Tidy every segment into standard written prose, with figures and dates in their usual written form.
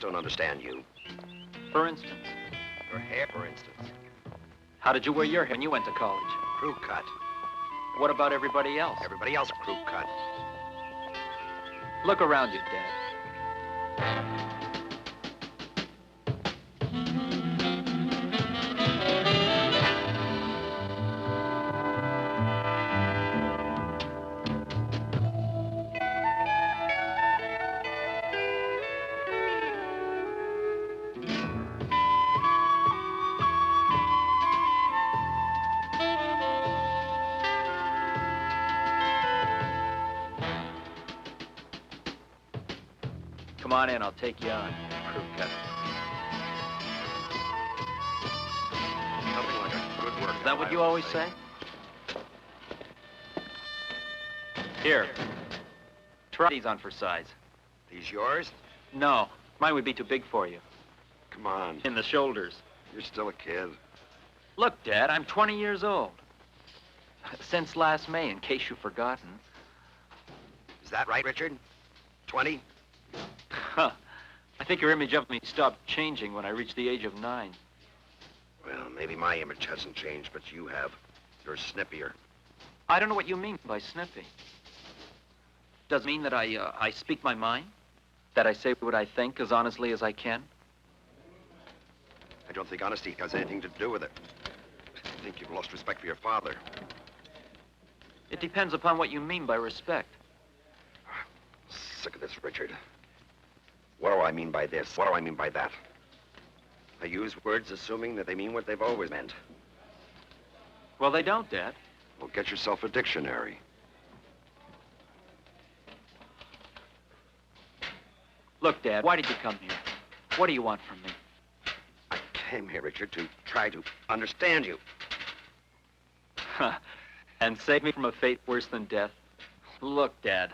don't understand you. For instance? Your hair, for instance. How did you wear your hair when you went to college? Crew cut. What about everybody else? Everybody else crew cut. Look around you, Dad. Come on in, I'll take you on. Crew cut. Nothing like a good work. Is that what you always say? Here. Try these on for size. These yours? No, mine would be too big for you. Come on. In the shoulders. You're still a kid. Look, Dad, I'm 20 years old. Since last May, in case you've forgotten. Is that right, Richard? 20? Huh. I think your image of me stopped changing when I reached the age of 9. Well, maybe my image hasn't changed, but you have. You're snippier. I don't know what you mean by snippy. Does it mean that I speak my mind? That I say what I think as honestly as I can? I don't think honesty has anything to do with it. I think you've lost respect for your father. It depends upon what you mean by respect. Sick of this, Richard. What do I mean by this? What do I mean by that? I use words assuming that they mean what they've always meant. Well, they don't, Dad. Well, get yourself a dictionary. Look, Dad, why did you come here? What do you want from me? I came here, Richard, to try to understand you. And save me from a fate worse than death? Look, Dad,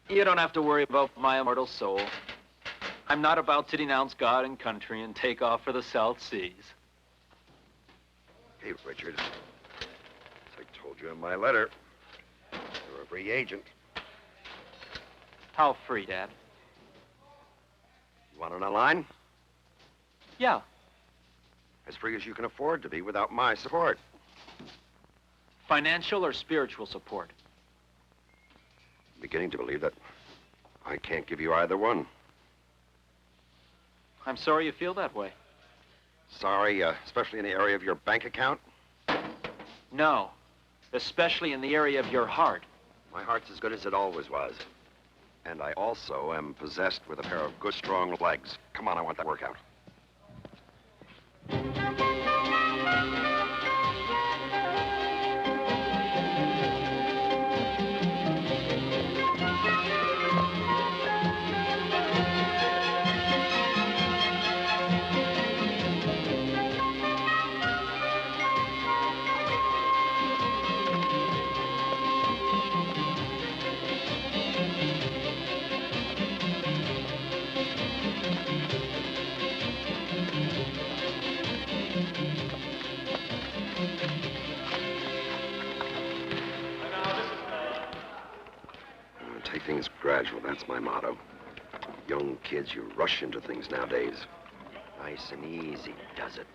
you don't have to worry about my immortal soul. I'm not about to denounce God and country and take off for the South Seas. Hey, Richard, as I told you in my letter, you're a free agent. How free, Dad? You want on a line? Yeah. As free as you can afford to be without my support. Financial or spiritual support? I'm beginning to believe that I can't give you either one. I'm sorry you feel that way. Sorry, especially in the area of your bank account? No, especially in the area of your heart. My heart's as good as it always was. And I also am possessed with a pair of good, strong legs. Come on, I want that workout. Take things gradual, that's my motto. Young kids, you rush into things nowadays. Nice and easy does it.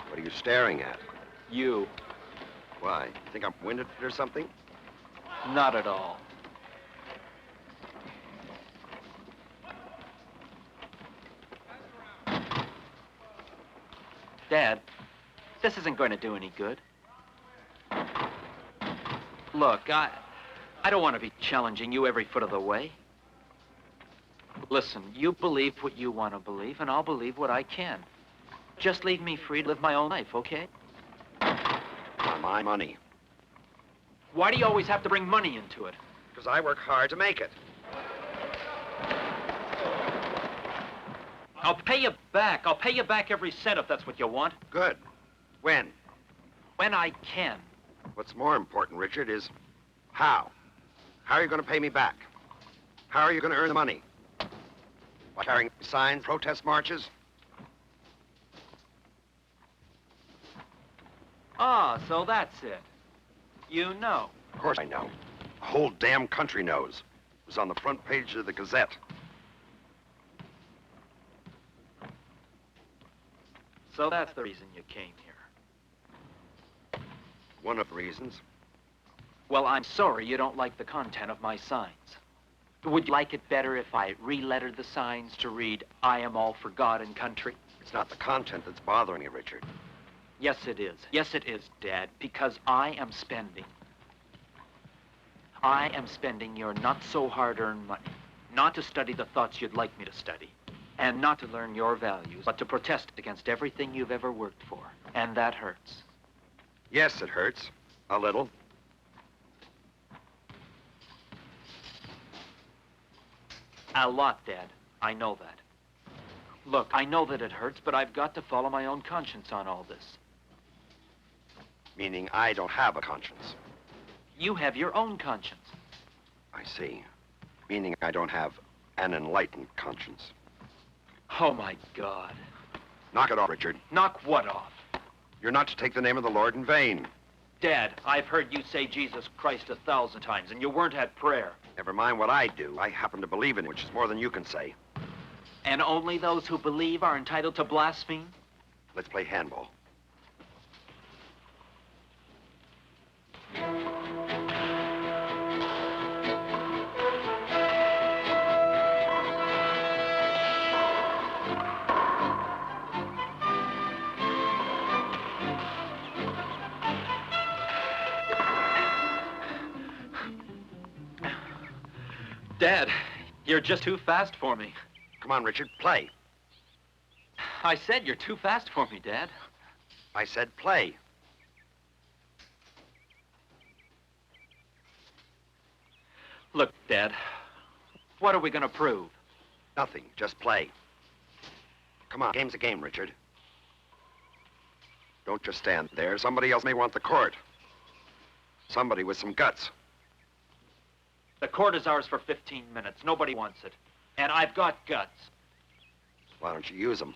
What are you staring at? You. Why? You think I'm winded or something? Not at all. Dad, this isn't going to do any good. Look, I don't want to be challenging you every foot of the way. Listen, you believe what you want to believe, and I'll believe what I can. Just leave me free to live my own life, okay? On my money. Why do you always have to bring money into it? Because I work hard to make it. I'll pay you back. I'll pay you back every cent if that's what you want. Good. When? When I can. What's more important, Richard, is how. How are you going to pay me back? How are you going to earn the money? By carrying signs, protest marches? Ah, so that's it. You know. Of course I know. The whole damn country knows. It was on the front page of the Gazette. So that's the reason you came here. One of the reasons. Well, I'm sorry you don't like the content of my signs. Would you like it better if I re-lettered the signs to read, I am all for God and country? It's not the content that's bothering you, Richard. Yes, it is. Yes, it is, Dad, because I am spending your not-so-hard-earned money, not to study the thoughts you'd like me to study, and not to learn your values, but to protest against everything you've ever worked for. And that hurts. Yes, it hurts. A little. A lot, Dad. I know that. Look, I know that it hurts, but I've got to follow my own conscience on all this. Meaning I don't have a conscience. You have your own conscience. I see. Meaning I don't have an enlightened conscience. Oh, my God. Knock it off, Richard. Knock what off? You're not to take the name of the Lord in vain. Dad, I've heard you say Jesus Christ 1,000 times, and you weren't at prayer. Never mind what I do. I happen to believe in it, which is more than you can say. And only those who believe are entitled to blaspheme? Let's play handball. Dad, you're just too fast for me. Come on, Richard, play. I said you're too fast for me, Dad. I said play. Look, Dad, what are we gonna prove? Nothing, just play. Come on, game's a game, Richard. Don't just stand there. Somebody else may want the court. Somebody with some guts. The court is ours for 15 minutes. Nobody wants it. And I've got guts. Why don't you use them?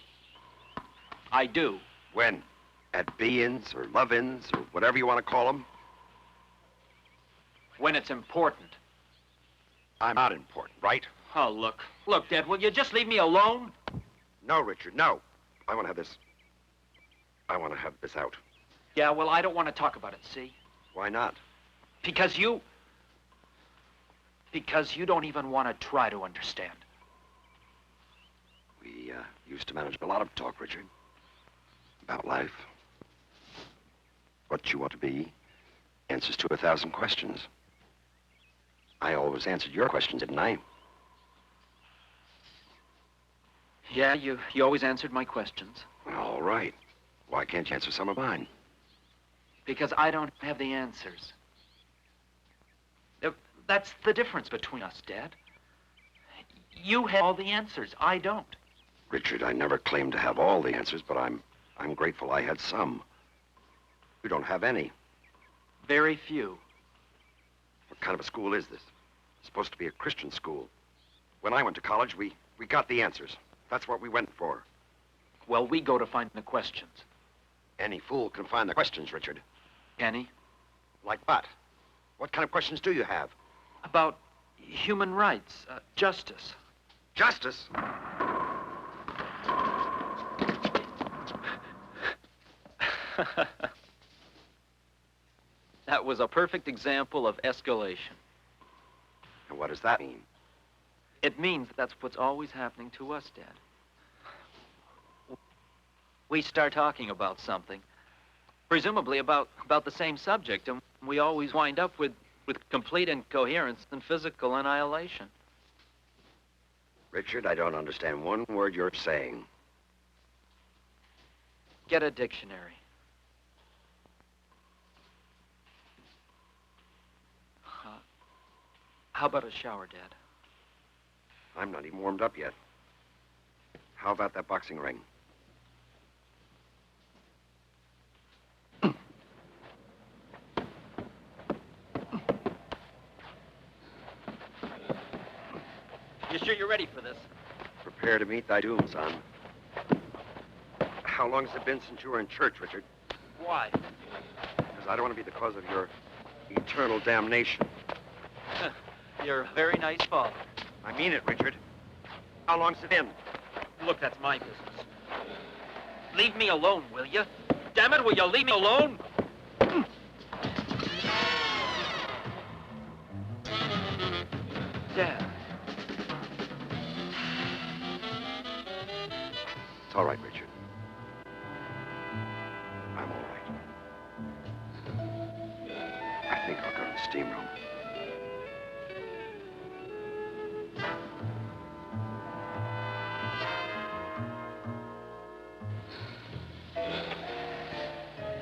I do. When? At be-ins or love-ins or whatever you want to call them? When it's important. I'm not important, right? Oh, look. Look, Dad, will you just leave me alone? No, Richard, no. I want to have this out. Yeah, well, I don't want to talk about it, see? Why not? Because you don't even want to try to understand. We used to manage a lot of talk, Richard. About life. What you want to be. Answers to 1,000 questions. I always answered your questions, didn't I? Yeah, you always answered my questions. All right. Why can't you answer some of mine? Because I don't have the answers. That's the difference between us, Dad. You have all the answers. I don't. Richard, I never claimed to have all the answers, but I'm grateful I had some. You don't have any. Very few. What kind of a school is this? It's supposed to be a Christian school. When I went to college, we got the answers. That's what we went for. Well, we go to find the questions. Any fool can find the questions, Richard. Kenny? Like what? What kind of questions do you have? About human rights, justice. Justice? That was a perfect example of escalation. And what does that mean? It means that's what's always happening to us, Dad. We start talking about something, presumably about the same subject, and we always wind up with complete incoherence and physical annihilation. Richard, I don't understand one word you're saying. Get a dictionary. How about a shower, Dad? I'm not even warmed up yet. How about that boxing ring? You sure you're ready for this? Prepare to meet thy doom, son. How long has it been since you were in church, Richard? Why? Because I don't want to be the cause of your eternal damnation. You're a very nice father. I mean it, Richard. How long's it been? Look, that's my business. Leave me alone, will you? Damn it, will you leave me alone? Dad. It's all right, Richard. I'm all right. I think I'll go to the steam room.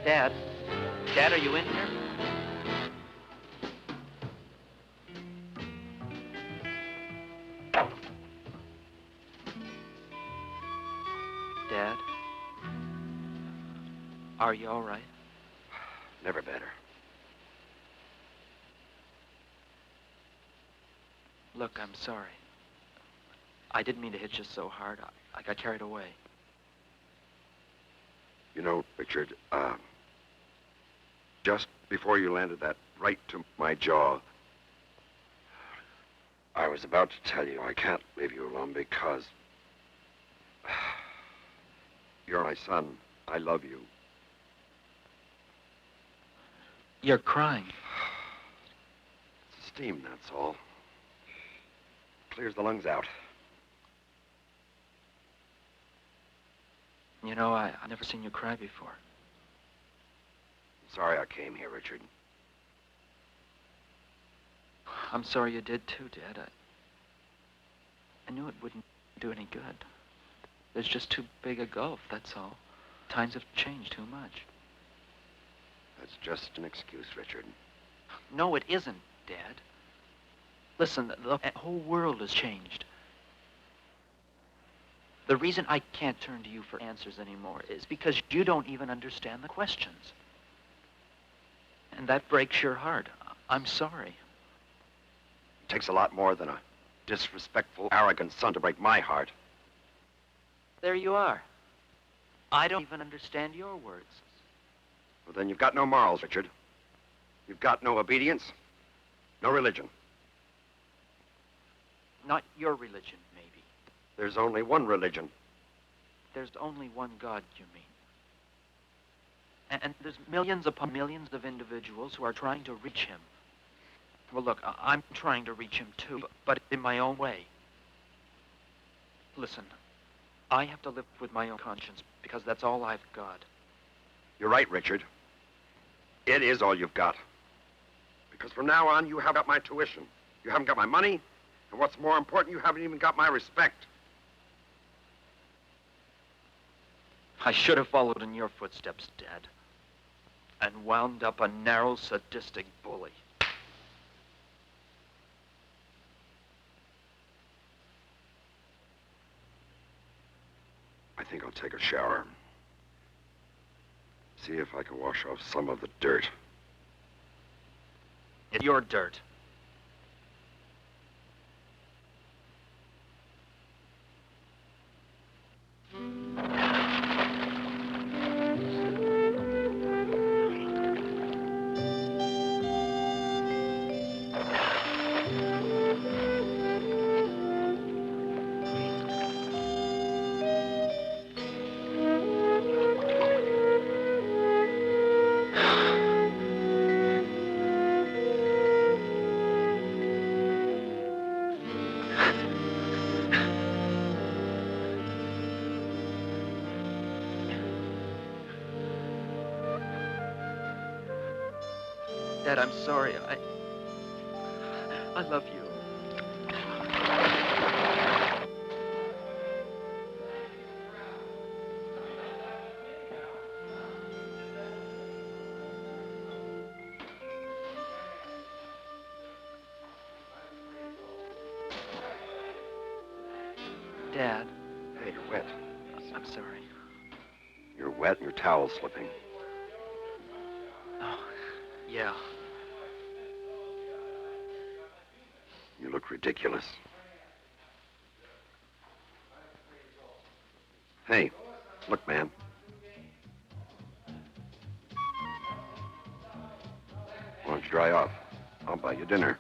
Dad? Dad, are you in here? Dad? Are you all right? Never better. Look, I'm sorry. I didn't mean to hit you so hard. I got carried away. You know, Richard, just before you landed that right to my jaw, I was about to tell you I can't leave you alone because you're my son. I love you. You're crying. It's steam, that's all. Clears the lungs out. You know, I've never seen you cry before. Sorry I came here, Richard. I'm sorry you did too, Dad. I knew it wouldn't do any good. There's just too big a gulf, that's all. Times have changed too much. That's just an excuse, Richard. No, it isn't, Dad. Listen, the whole world has changed. The reason I can't turn to you for answers anymore is because you don't even understand the questions. And that breaks your heart. I'm sorry. It takes a lot more than a disrespectful, arrogant son to break my heart. There you are. I don't even understand your words. Well, then you've got no morals, Richard. You've got no obedience, no religion. Not your religion, maybe. There's only one religion. There's only one God, you mean. And there's millions upon millions of individuals who are trying to reach him. Well, look, I'm trying to reach him too, but in my own way. Listen, I have to live with my own conscience because that's all I've got. You're right, Richard. It is all you've got. Because from now on, you haven't got my tuition. You haven't got my money. And what's more important, you haven't even got my respect. I should have followed in your footsteps, Dad. And wound up a narrow, sadistic bully. I think I'll take a shower. See if I can wash off some of the dirt. It's your dirt. Dad, I'm sorry. I love you. Dad. Hey, you're wet. I'm sorry. You're wet and your towel's slipping. Oh, yeah. You look ridiculous. Hey, look, man. Why don't you dry off? I'll buy you dinner.